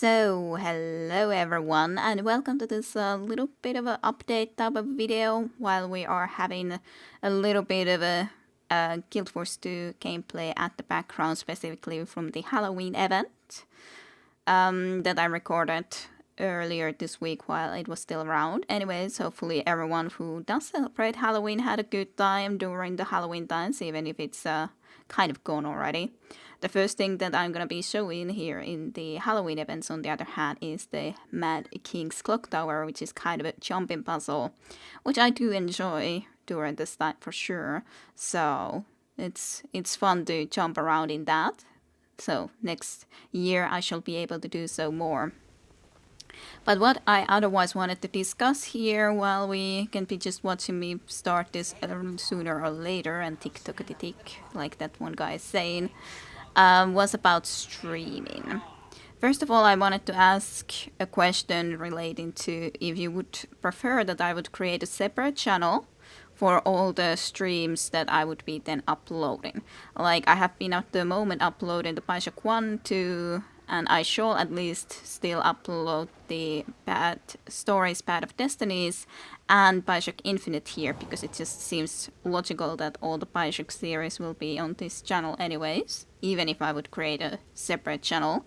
So, hello everyone, and welcome to this little bit of an update type of video while we are having a little bit of a Guild Wars 2 gameplay at the background, specifically from the Halloween event that I recorded earlier this week while it was still around. Anyways, hopefully everyone who does celebrate Halloween had a good time during the Halloween dance, even if it's kind of gone already. The first thing that I'm gonna be showing here in the Halloween events, on the other hand, is the Mad King's Clock Tower, which is kind of a jumping puzzle, which I do enjoy during this time for sure. So it's fun to jump around in that. So next year I shall be able to do so more. But what I otherwise wanted to discuss here, while we can be just watching me start this sooner or later and tick-tock-tick, like that one guy is saying, was about streaming. First of all, I wanted to ask a question relating to if you would prefer that I would create a separate channel for all the streams that I would be then uploading. Like, I have been at the moment uploading the Bioshock 1, 2, and I shall at least still upload the Bad Stories, Path of Destinies, and Bioshock Infinite here, because it just seems logical that all the Bioshock series will be on this channel anyways, even if I would create a separate channel.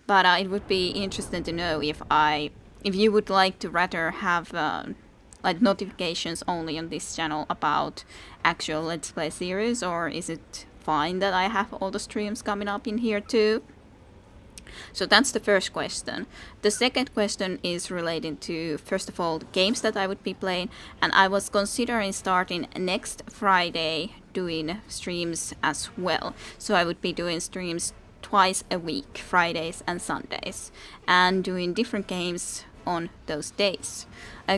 But it would be interesting to know if you would like to rather have like notifications only on this channel about actual Let's Play series, or is it fine that I have all the streams coming up in here too? So that's the first question. The second question is relating to, first of all, the games that I would be playing, and I was considering starting next Friday doing streams as well. So I would be doing streams twice a week, Fridays and Sundays, and doing different games on those days.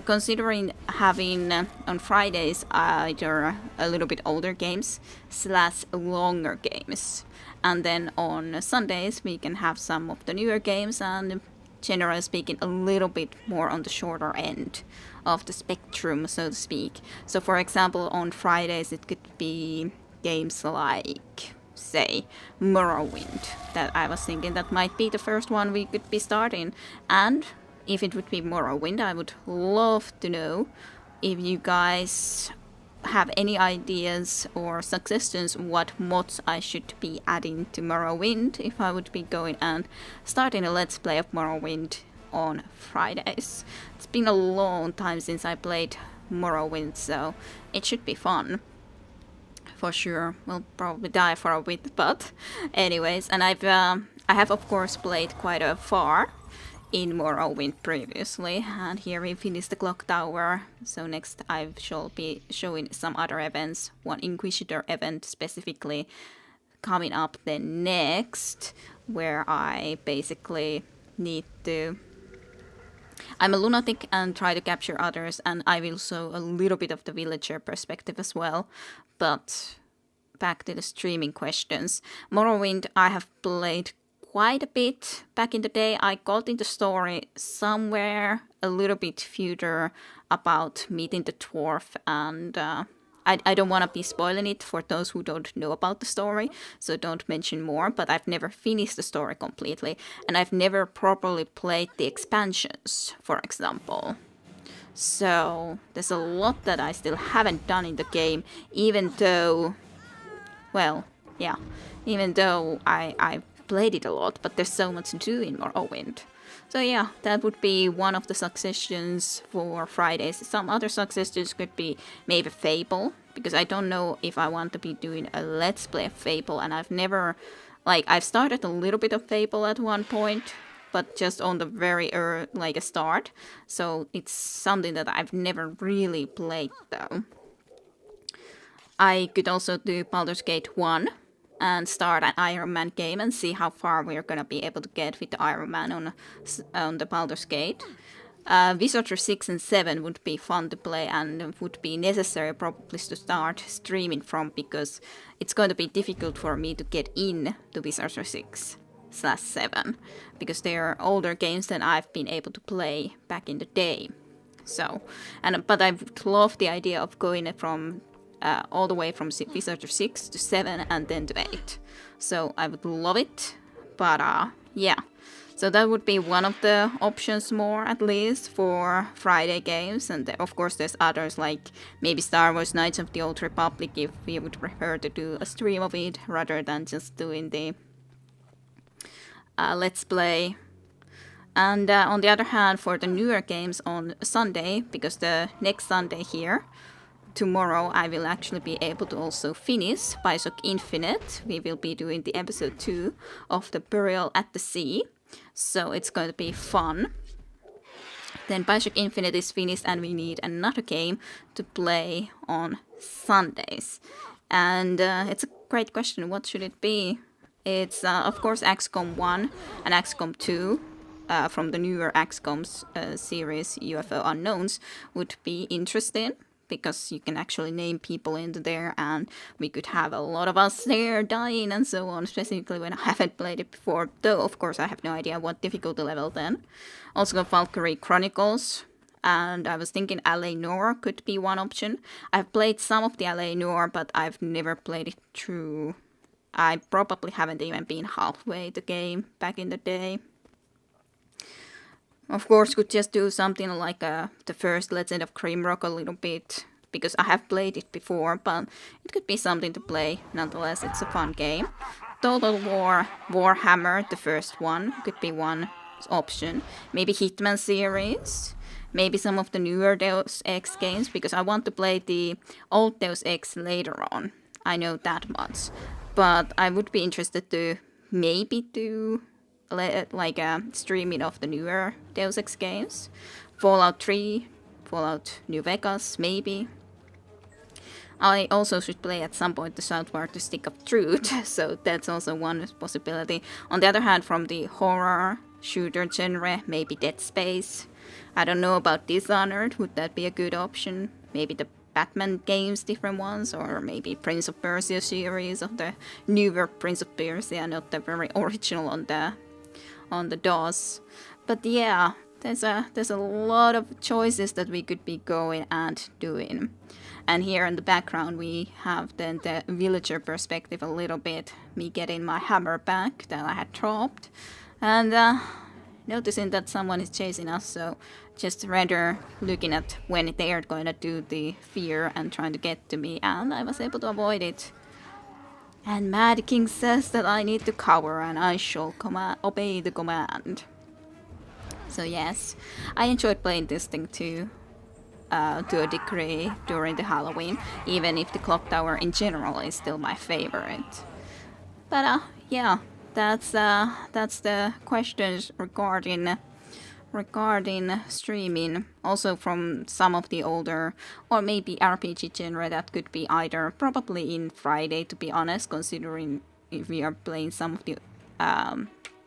Considering having on Fridays either a little bit older games / longer games. And then on Sundays we can have some of the newer games and, generally speaking, a little bit more on the shorter end of the spectrum, so to speak. So for example, on Fridays it could be games like, say, Morrowind, that I was thinking that might be the first one we could be starting. And if it would be Morrowind, I would love to know if you guys have any ideas or suggestions what mods I should be adding to Morrowind if I would be going and starting a Let's Play of Morrowind on Fridays. It's been a long time since I played Morrowind, so it should be fun. For sure, we'll probably die for a bit, but anyways, and I have of course played quite a far in Morrowind previously, and here we finished the clock tower. So next I shall be showing some other events, one Inquisitor event specifically coming up then next, where I basically need to... I'm a lunatic and try to capture others, and I will show a little bit of the villager perspective as well. But back to the streaming questions. Morrowind I have played quite a bit back in the day. I got into story somewhere a little bit further about meeting the dwarf, and I don't want to be spoiling it for those who don't know about the story, so don't mention more, but I've never finished the story completely, and I've never properly played the expansions, for example. So there's a lot that I still haven't done in the game, even though, well, yeah, even though I played it a lot, but there's so much to do in Morrowind. So yeah, that would be one of the suggestions for Fridays. Some other suggestions could be maybe Fable, because I don't know if I want to be doing a Let's Play of Fable, and I've never, like, I've started a little bit of Fable at one point, but just on the very early, like a start. So it's something that I've never really played though. I could also do Baldur's Gate 1 and start an Iron Man game and see how far we're gonna be able to get with the Iron Man on the Baldur's Gate. Wizardry 6 and 7 would be fun to play and would be necessary probably to start streaming from, because it's going to be difficult for me to get in to Wizardry 6/7, because they are older games than I've been able to play back in the day. So, but I would love the idea of going from all the way from Wizardry 6 to 7 and then to 8. So I would love it, but yeah. So that would be one of the options more, at least, for Friday games. And of course there's others, like maybe Star Wars Knights of the Old Republic, if we would prefer to do a stream of it rather than just doing the Let's Play. And on the other hand, for the newer games on Sunday, because the next Sunday here, tomorrow, I will actually be able to also finish Bioshock Infinite. We will be doing the episode 2 of the Burial at the Sea. So it's going to be fun. Then Bioshock Infinite is finished and we need another game to play on Sundays. And it's a great question. What should it be? It's, of course, XCOM 1 and XCOM 2. From the newer XCOM's series, UFO Unknowns, would be interesting, because you can actually name people into there and we could have a lot of us there dying and so on, specifically when I haven't played it before, though of course I have no idea what difficulty level then. Also Valkyrie Chronicles, and I was thinking LA Noire could be one option. I've played some of the LA Noire, but I've never played it through. I probably haven't even been halfway the game back in the day. Of course, could just do something like the first Legend of Grimrock a little bit, because I have played it before, but it could be something to play. Nonetheless, it's a fun game. Total War, Warhammer, the first one, could be one option. Maybe Hitman series, maybe some of the newer Deus Ex games, because I want to play the old Deus Ex later on. I know that much. But I would be interested to maybe do like a streaming of the newer Deus Ex games. Fallout 3, Fallout New Vegas, maybe. I also should play at some point the Southward to Stick of Truth, so that's also one possibility. On the other hand, from the horror shooter genre, maybe Dead Space. I don't know about Dishonored, would that be a good option? Maybe the Batman games, different ones, or maybe Prince of Persia series of the newer Prince of Persia, not the very original on the DOS. But yeah, there's a lot of choices that we could be going and doing. And here in the background we have then the villager perspective a little bit, me getting my hammer back that I had dropped, and noticing that someone is chasing us, so just rather looking at when they are going to do the fear and trying to get to me, and I was able to avoid it. And Mad King says that I need to cover and I shall obey the command. So yes, I enjoyed playing this thing too, to a degree during the Halloween, even if the Clock Tower in general is still my favorite. But yeah, that's the questions regarding streaming. Also from some of the older, or maybe RPG genre, that could be either probably in Friday, to be honest, considering if we are playing some of the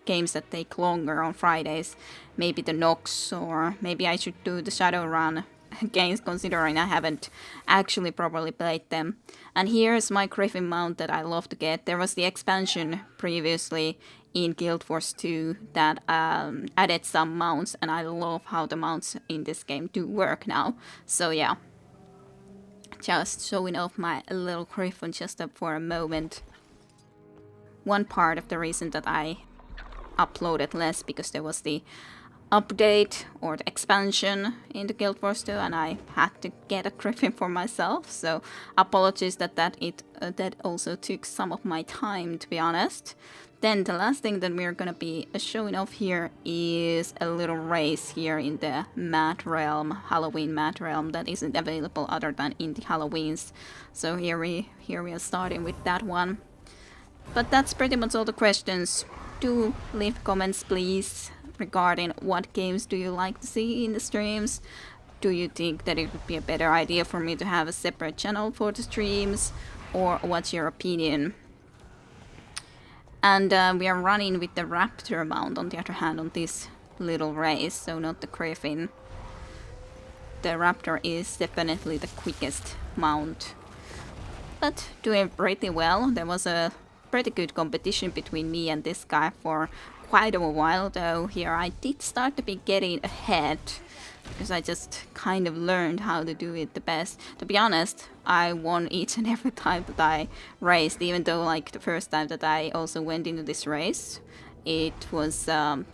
games that take longer on Fridays, maybe the Nox, or maybe I should do the Shadowrun games, considering I haven't actually properly played them. And here's my Griffin mount that I love to get. There was the expansion previously in Guild Wars 2 that added some mounts, and I love how the mounts in this game do work now. So yeah, just showing off my little Griffin just for a moment. One part of the reason that I uploaded less, because there was the update or the expansion in the Guild Wars 2 and I had to get a Griffin for myself, so apologies that also took some of my time, to be honest. Then the last thing that we're gonna be showing off here is a little race here in the Mad Realm, Halloween Mad Realm, that isn't available other than in the Halloweens. So here we are starting with that one. But that's pretty much all the questions. Do leave comments, please, regarding what games do you like to see in the streams. Do you think that it would be a better idea for me to have a separate channel for the streams, or what's your opinion? And we are running with the Raptor mount on the other hand on this little race, so not the Griffin. The Raptor is definitely the quickest mount, but doing pretty well. There was a pretty good competition between me and this guy for quite a while, though here I did start to be getting ahead, because I just kind of learned how to do it the best. To be honest, I won each and every time that I raced, even though like the first time that I also went into this race, it was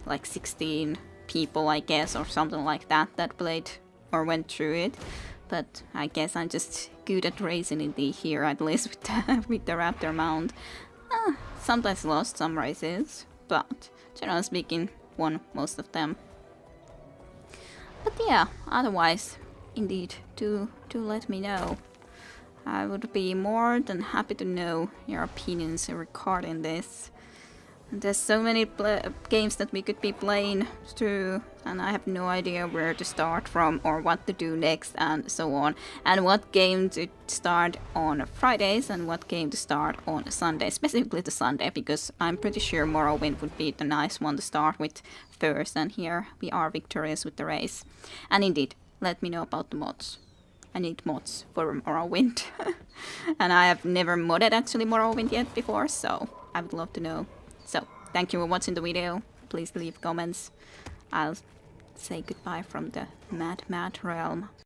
like 16 people, I guess, or something like that, that played or went through it. But I guess I'm just good at racing in the here, at least with the Raptor mount. Sometimes lost some races, but generally speaking, won most of them. But yeah, otherwise, indeed, do let me know. I would be more than happy to know your opinions regarding this. There's so many games that we could be playing through, and I have no idea where to start from or what to do next and so on. And what game to start on Fridays and what game to start on Sunday, specifically the Sunday, because I'm pretty sure Morrowind would be the nice one to start with first, and here we are victorious with the race. And indeed, let me know about the mods. I need mods for Morrowind. And I have never modded actually Morrowind yet before, so I would love to know. So, thank you for watching the video. Please leave comments. I'll say goodbye from the Mad realm.